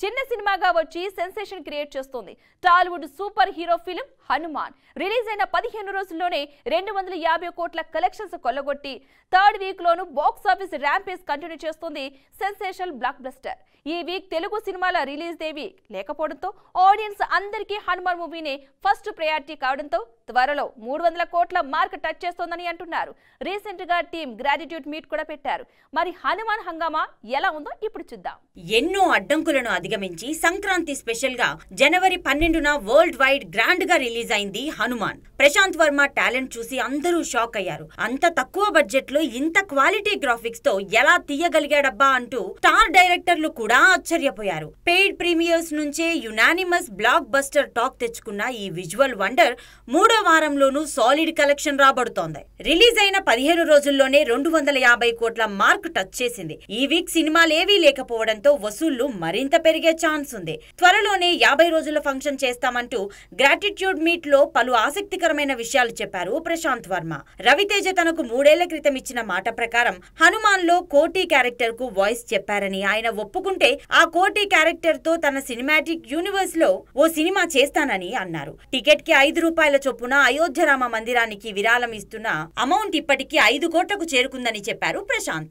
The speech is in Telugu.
చిన్న సినిమాగా వచ్చి సెన్సేషన్ క్రియేట్ చేస్తోంది. Tollywood super hero film Hanuman release అయిన 15 రోజుల్లోనే 250 కోట్ల కలెక్షన్స్ కొల్లగొట్టి థర్డ్ వీక్ లోను బాక్స్ ఆఫీస్ ర్యాంపేజ్ కంటిన్యూ చేస్తుంది సెన్సేషనల్ బ్లాక్ బస్టర్. ఈ వీక్ తెలుగు సినిమాల రిలీజ్ దేవి లేకపోవడంతో ఆడియన్స్ అందరికీ హనుమాన్ మూవీనే ఫస్ట్ ప్రయారిటీ కావడంతో త్వరలో 300 కోట్ల మార్క్ టచ్ చేస్తోందని అంటున్నారు. రీసెంట్ గా టీమ్ గ్రాటిట్యూడ్ మీట్ కూడా పెట్టారు. మరి హనుమాన్ హంగామా ఎలా ఉందో ఇప్పుడు చూద్దాం. ఎన్నో అడ్డంకులను అధిగమించి సంక్రాంతి స్పెషల్ గా జనవరి 12న వరల్డ్ వైడ్ గ్రాండ్ గా రిలీజ్ అయింది హనుమాన్. ప్రశాంత్ వర్మ టాలెంట్ చూసి అందరూ షాక్ అయ్యారు. అంత తక్కువ బడ్జెట్ లో ఇంత క్వాలిటీ గ్రాఫిక్స్ తో ఎలా తీయగలిగాడబ్బా అంటూ స్టార్ డైరెక్టర్లు కూడా ఆశ్చర్యపోయారు. పెయిడ్ ప్రీమియర్స్ నుంచే యునానిమస్ బ్లాక్ బస్టర్ టాక్ తెచ్చుకున్న ఈ విజువల్ వండర్ 3వ వారంలోనూ సాలిడ్ కలెక్షన్ రాబడుతోంది. రిలీజ్ అయిన 15 రోజుల్లోనే 250 కోట్ల మార్క్ టచ్ చేసింది. ఈ వీక్ సినిమాలేవీ లేకపోవడంతో వసూళ్లు మరింత పెరిగే ఛాన్స్ ఉంది. త్వరలోనే 50 రోజుల ఫంక్షన్ చేస్తామంటూ గ్రాటిట్యూడ్ మీట్ లో పలు ఆసక్తికరమైన విషయాలు చెప్పారు ప్రశాంత్ వర్మ. రవితేజ తనకు 3 ఏళ్ల క్రితం ఇచ్చిన మాట ప్రకారం హనుమాన్ లో కోటి క్యారెక్టర్ కు వాయిస్ చెప్పారని, ఆయన ఒప్పుకుంటే ఆ కోటి క్యారెక్టర్ తో తన సినిమాటిక్ యూనివర్స్ లో ఓ సినిమా చేస్తానని అన్నారు. టికెట్ కి 5 రూపాయల చొప్పున అయోధ్య రామ మందిరానికి విరాళం ఇస్తున్న అమౌంట్ ఇప్పటికీ 5 కోట్లకు చేరుకుందని చెప్పారు ప్రశాంత్.